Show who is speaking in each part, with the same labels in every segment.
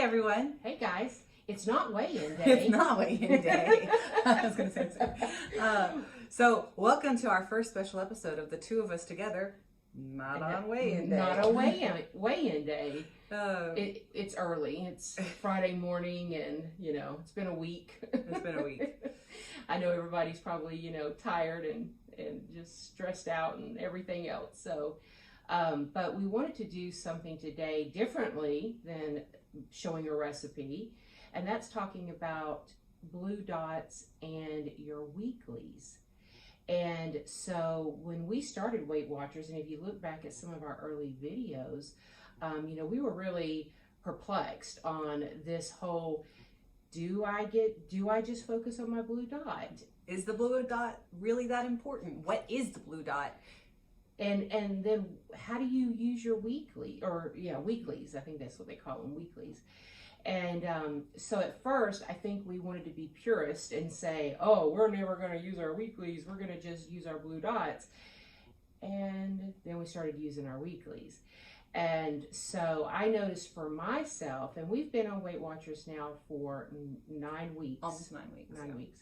Speaker 1: everyone.
Speaker 2: Hey guys, it's not weigh-in day.
Speaker 1: It's not weigh-in day. I was going to say so. So welcome to our first special episode of the two of us together. Not on weigh-in day.
Speaker 2: Not a weigh-in day.
Speaker 1: Oh.
Speaker 2: It's early. It's Friday morning, and it's been a week.
Speaker 1: It's been a week.
Speaker 2: I know everybody's probably tired and just stressed out and everything else. So, but we wanted to do something today differently than showing a recipe, and that's talking about blue dots and your weeklies. And so when we started Weight Watchers, and if you look back at some of our early videos, we were really perplexed on this whole, do I just focus on my blue dot?
Speaker 1: Is the blue dot really that important? What is the blue dot?
Speaker 2: And then how do you use your weeklies? I think that's what they call them, weeklies. And so at first, I think we wanted to be purist and say, oh, we're never going to use our weeklies. We're going to just use our blue dots. And then we started using our weeklies. And so I noticed for myself, and we've been on Weight Watchers now for 9 weeks.
Speaker 1: Almost 9 weeks.
Speaker 2: 9 weeks.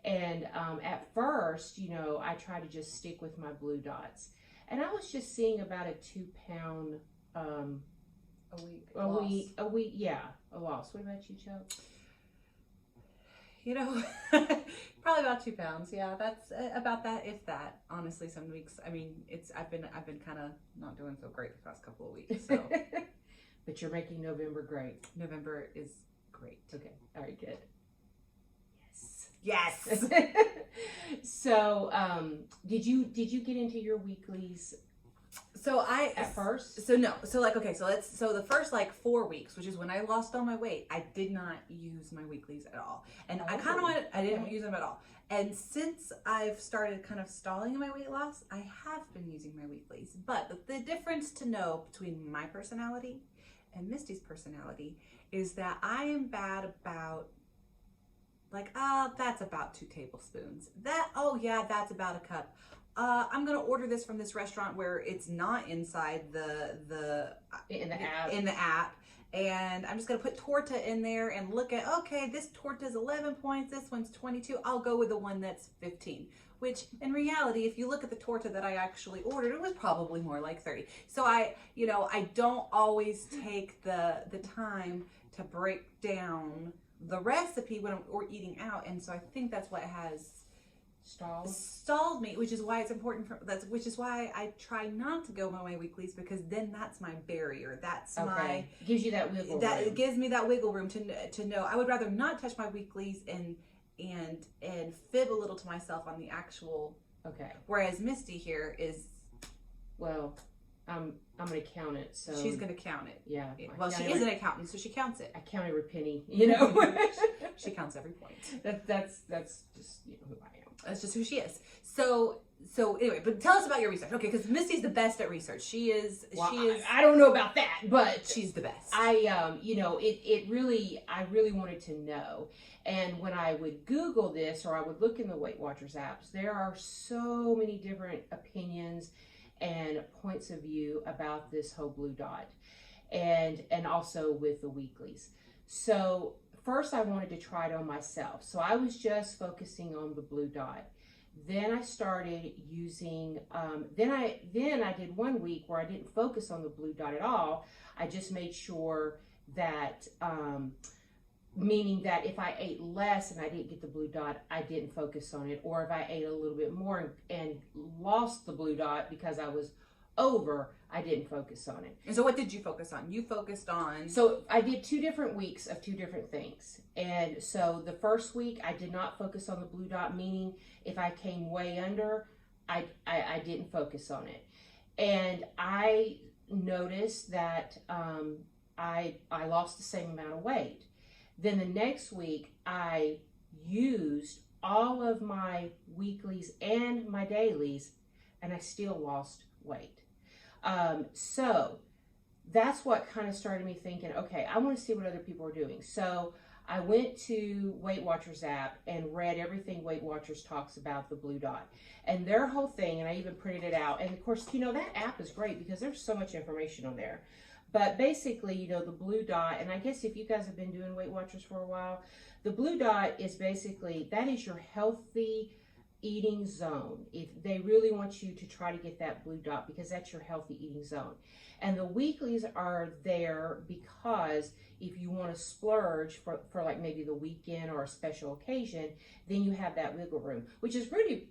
Speaker 2: And at first, I tried to just stick with my blue dots. And I was just seeing about a 2 pound a week, yeah, a loss. What about you, Chuck?
Speaker 1: Probably about 2 pounds. Yeah, that's about that, if that. Honestly, some weeks. I mean, I've been kind of not doing so great the past couple of weeks. So,
Speaker 2: but you're making November great.
Speaker 1: November is great.
Speaker 2: Okay, all right, good.
Speaker 1: Yes.
Speaker 2: So, did you get into your weeklies?
Speaker 1: So
Speaker 2: at first?
Speaker 1: So the first 4 weeks, which is when I lost all my weight, I did not use my weeklies at all. And I didn't use them at all. And since I've started kind of stalling in my weight loss, I have been using my weeklies. But the difference to know between my personality and Misty's personality is that I am bad about that's about 2 tablespoons. That's about a cup. I'm gonna order this from this restaurant where it's not inside
Speaker 2: in the
Speaker 1: app, and I'm just gonna put torta in there and look at, okay, this torta is 11 points, this one's 22. I'll go with the one that's 15. Which in reality, if you look at the torta that I actually ordered, it was probably more like 30. So I don't always take the time to break down the recipe when we're eating out, and so I think that's what has stalled me, which is why it's important which is why I try not to go by my weeklies, because then that's my barrier. That's my
Speaker 2: gives you that wiggle room.
Speaker 1: It gives me that wiggle room to know. I would rather not touch my weeklies and fib a little to myself on the actual.
Speaker 2: Okay.
Speaker 1: Whereas Misty here is,
Speaker 2: well, I'm gonna count it. So
Speaker 1: she's gonna count it.
Speaker 2: Yeah.
Speaker 1: Well, she is an accountant, so she counts it.
Speaker 2: I count every penny.
Speaker 1: She counts every point.
Speaker 2: That's just who I am.
Speaker 1: That's just who she is. So anyway, but tell us about your research, okay? Because Misty's the best at research. She is.
Speaker 2: I don't know about that, but
Speaker 1: she's the best.
Speaker 2: I really wanted to know. And when I would Google this, or I would look in the Weight Watchers apps, there are so many different opinions and points of view about this whole blue dot, and also with the weeklies. So first I wanted to try it on myself. So I was just focusing on the blue dot. Then I started using, then I did 1 week where I didn't focus on the blue dot at all. I just made sure that, meaning that if I ate less and I didn't get the blue dot, I didn't focus on it. Or if I ate a little bit more and lost the blue dot because I was over, I didn't focus on it.
Speaker 1: And so what did you focus on? You focused on...
Speaker 2: So I did 2 different weeks of 2 different things. And so the first week I did not focus on the blue dot, meaning if I came way under, I didn't focus on it. And I noticed that I lost the same amount of weight. Then the next week, I used all of my weeklies and my dailies, and I still lost weight. So that's what kind of started me thinking, okay, I want to see what other people are doing. So I went to Weight Watchers app and read everything Weight Watchers talks about the blue dot. And their whole thing, and I even printed it out. And of course, that app is great because there's so much information on there. But basically, you know, the blue dot, and I guess if you guys have been doing Weight Watchers for a while, the blue dot is basically, that is your healthy eating zone. If they really want you to try to get that blue dot, because that's your healthy eating zone. And the weeklies are there because if you want to splurge for like maybe the weekend or a special occasion, then you have that wiggle room, which is really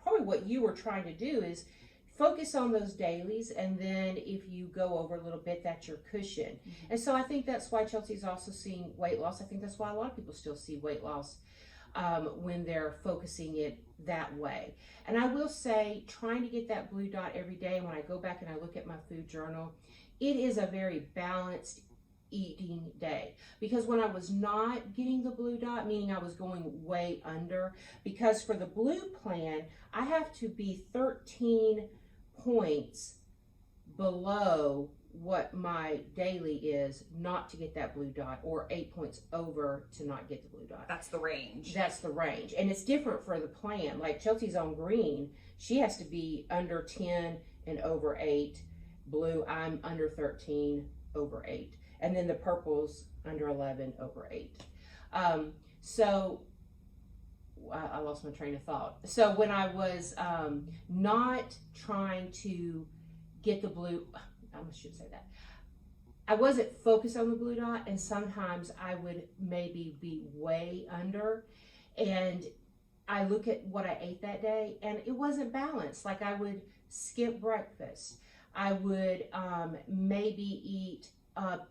Speaker 2: probably what you were trying to do, is focus on those dailies, and then if you go over a little bit, that's your cushion. Mm-hmm. And so I think that's why Chelsea's also seeing weight loss. I think that's why a lot of people still see weight loss when they're focusing it that way. And I will say, trying to get that blue dot every day, when I go back and I look at my food journal, it is a very balanced eating day. Because when I was not getting the blue dot, meaning I was going way under, because for the blue plan, I have to be 13 points below what my daily is not to get that blue dot, or 8 points over to not get the blue dot.
Speaker 1: That's the range.
Speaker 2: That's the range. And it's different for the plan. Like Chelsea's on green, she has to be under 10 and over 8. Blue, I'm under 13, over 8. And then the purple's under 11, over 8. So I lost my train of thought. So when I was not trying to get the blue, I should say that, I wasn't focused on the blue dot, and sometimes I would maybe be way under, and I look at what I ate that day and it wasn't balanced. Like I would skip breakfast. I would maybe eat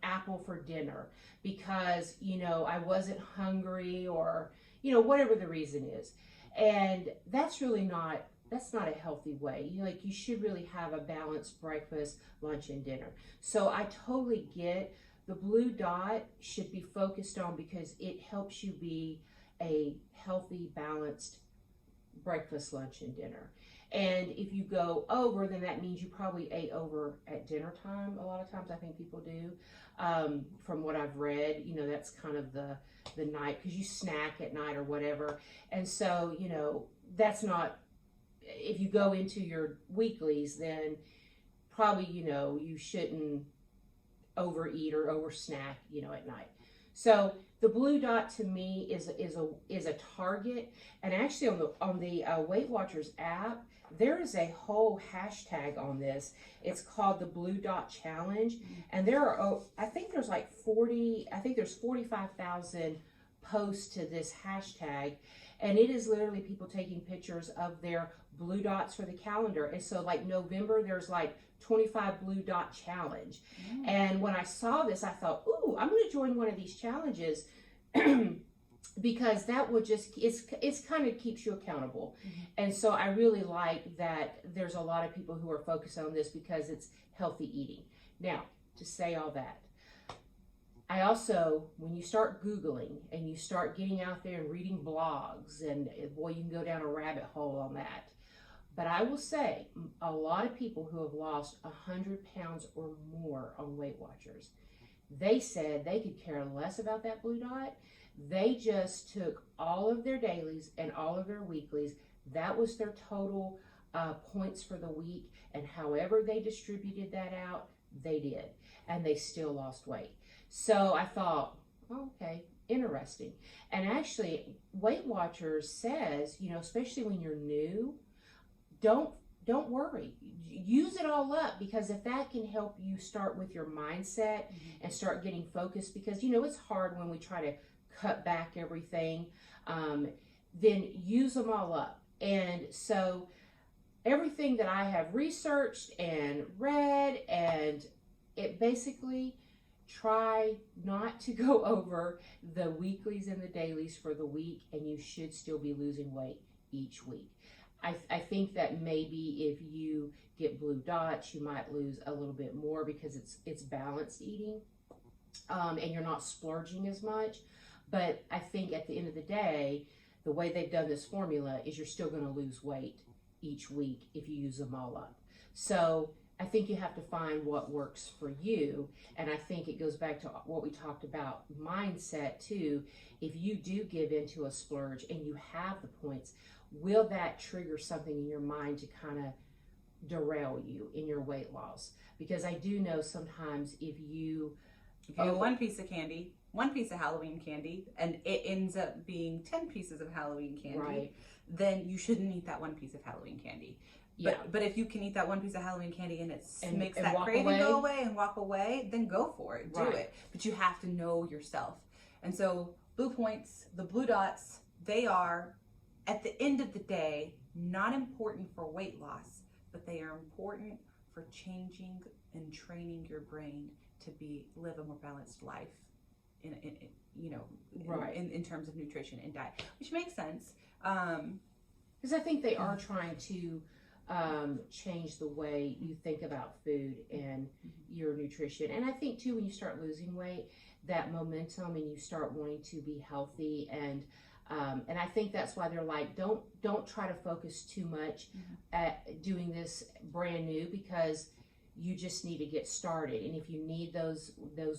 Speaker 2: apple for dinner because, you know, I wasn't hungry, or, you know, whatever the reason is. And that's really not, that's not a healthy way. You should really have a balanced breakfast, lunch, and dinner. So I totally get the blue dot should be focused on, because it helps you be a healthy, balanced breakfast, lunch, and dinner. And if you go over, then that means you probably ate over at dinner time. A lot of times I think people do. From what I've read, you know, that's kind of the night, because you snack at night or whatever. And so, you know, that's not, if you go into your weeklies, then probably, you know, you shouldn't overeat or over snack, you know, at night. So the blue dot to me is a target. And actually on the Weight Watchers app, there is a whole hashtag on this. It's called the Blue Dot Challenge. And there are, I think there's like 45,000 posts to this hashtag. And it is literally people taking pictures of their blue dots for the calendar. And so like November, there's like 25 blue dot challenge. And when I saw this, I thought, ooh, I'm going to join one of these challenges because that would just, it's kind of keeps you accountable. And so I really like that there's a lot of people who are focused on this because it's healthy eating. Now, to say all that, I also, when you start Googling and you start getting out there and reading blogs, and boy, you can go down a rabbit hole on that. But I will say, a lot of people who have lost 100 pounds or more on Weight Watchers, they said they could care less about that blue dot. They just took all of their dailies and all of their weeklies. That was their total points for the week. And however they distributed that out, they did. And they still lost weight. So I thought, oh, okay, interesting. And actually, Weight Watchers says, you know, especially when you're new, don't worry. Use it all up, because if that can help you start with your mindset and start getting focused, because, you know, it's hard when we try to cut back everything, then use them all up. And so everything that I have researched and read, and it basically, try not to go over the weeklies and the dailies for the week, and you should still be losing weight each week. I think that maybe if you get blue dots, you might lose a little bit more because it's balanced eating, and you're not splurging as much. But I think at the end of the day, the way they've done this formula is you're still going to lose weight each week if you use them all up. So I think you have to find what works for you. And I think it goes back to what we talked about, mindset too. If you do give into a splurge and you have the points, will that trigger something in your mind to kind of derail you in your weight loss. Because I do know sometimes if you
Speaker 1: have one piece of candy, one piece of Halloween candy, and it ends up being 10 pieces of Halloween candy,
Speaker 2: right,
Speaker 1: then you shouldn't eat that one piece of Halloween candy.
Speaker 2: yeah,
Speaker 1: But if you can eat that one piece of Halloween candy and it makes
Speaker 2: and
Speaker 1: that
Speaker 2: walk
Speaker 1: craving
Speaker 2: away.
Speaker 1: go away and walk away, then go for it. Do
Speaker 2: Right.
Speaker 1: it. But you have to know yourself. And so blue points, the blue dots, they are, at the end of the day, not important for weight loss, but they are important for changing and training your brain to live a more balanced life in
Speaker 2: right,
Speaker 1: in terms of nutrition and diet, which makes sense.
Speaker 2: Because I think they are trying to change the way you think about food and your nutrition. And I think too, when you start losing weight, that momentum and you start wanting to be healthy, and I think that's why they're like, don't try to focus too much at doing this brand new, because you just need to get started. And if you need those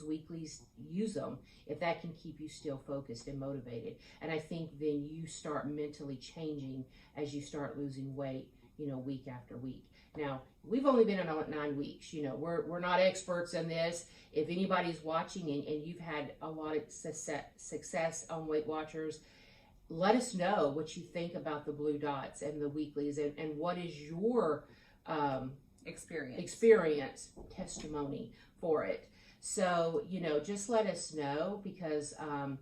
Speaker 2: weeklies, use them if that can keep you still focused and motivated. And I think then you start mentally changing as you start losing weight, week after week. Now, we've only been on 9 weeks. We're not experts in this. If anybody's watching and you've had a lot of success on Weight Watchers, let us know what you think about the blue dots and the weeklies, and what is your experience testimony for it. So just let us know, because I'm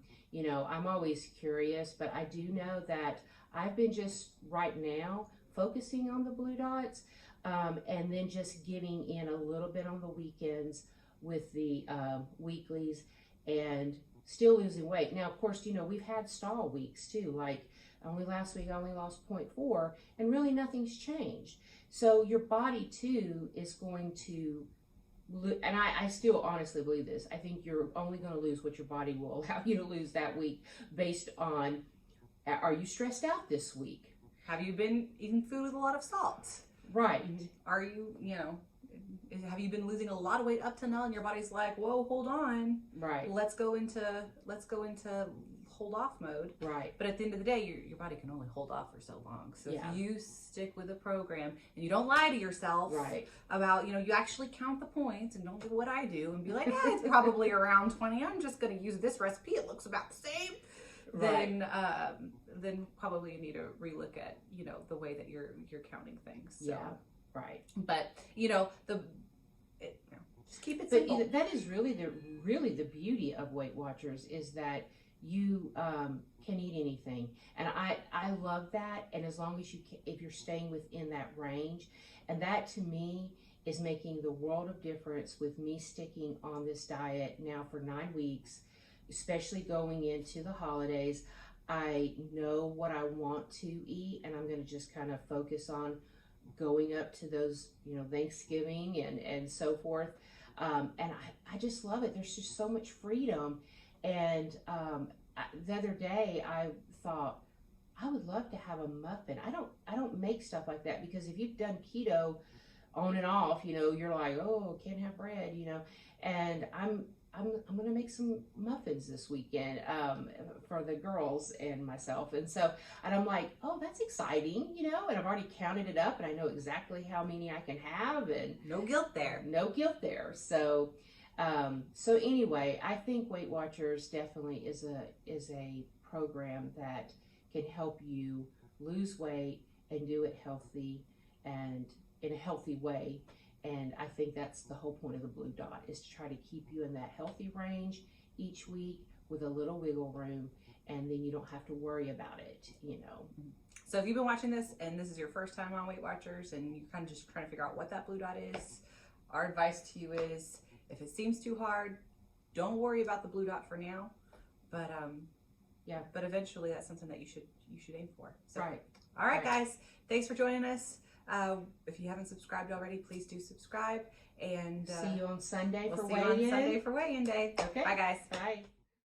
Speaker 2: always curious, but I do know that I've been just right now focusing on the blue dots, and then just getting in a little bit on the weekends with the weeklies, and still losing weight. Now, of course, we've had stall weeks too, like last week I only lost 0.4, and really nothing's changed. So your body too is going to, and I still honestly believe this, I think you're only going to lose what your body will allow you to lose that week, based on, are you stressed out this week?
Speaker 1: Have you been eating food with a lot of salt?
Speaker 2: Right.
Speaker 1: Are you, have you been losing a lot of weight up to now, and your body's like, whoa, hold on.
Speaker 2: Right.
Speaker 1: Let's go into hold off mode.
Speaker 2: Right.
Speaker 1: But at the end of the day, your body can only hold off for so long. So
Speaker 2: Yeah.
Speaker 1: if you stick with the program and you don't lie to yourself
Speaker 2: Right.
Speaker 1: about, you actually count the points, and don't do what I do and be like, yeah, it's probably around 20. I'm just going to use this recipe. It looks about the same.
Speaker 2: Right.
Speaker 1: Then probably you need to relook at, the way that you're counting things. So.
Speaker 2: Yeah. Right.
Speaker 1: But, just keep it simple.
Speaker 2: But that is really the beauty of Weight Watchers, is that you can eat anything, and I love that. And as long as if you're staying within that range, and that to me is making the world of difference with me sticking on this diet now for 9 weeks, especially going into the holidays. I know what I want to eat, and I'm going to just kind of focus on going up to those, Thanksgiving and so forth. And I just love it. There's just so much freedom. And the other day I thought, I would love to have a muffin. I don't make stuff like that, because if you've done keto on and off, you're like, oh, can't have bread, and I'm going to make some muffins this weekend for the girls and myself. And I'm like, oh, that's exciting, and I've already counted it up, and I know exactly how many I can have, and
Speaker 1: no guilt there.
Speaker 2: No guilt there. So anyway, I think Weight Watchers definitely is a program that can help you lose weight and do it healthy and in a healthy way. And I think that's the whole point of the blue dot, is to try to keep you in that healthy range each week with a little wiggle room, and then you don't have to worry about it,
Speaker 1: So if you've been watching this and this is your first time on Weight Watchers and you're kind of just trying to figure out what that blue dot is, our advice to you is, if it seems too hard, don't worry about the blue dot for now. But but eventually that's something that you should aim for. So,
Speaker 2: right.
Speaker 1: All right, guys. Thanks for joining us. If you haven't subscribed already, please do subscribe. And
Speaker 2: see you on Sunday
Speaker 1: we'll
Speaker 2: for
Speaker 1: see you
Speaker 2: weigh-in.
Speaker 1: on Sunday for weigh-in day.
Speaker 2: Okay.
Speaker 1: Bye, guys.
Speaker 2: Bye.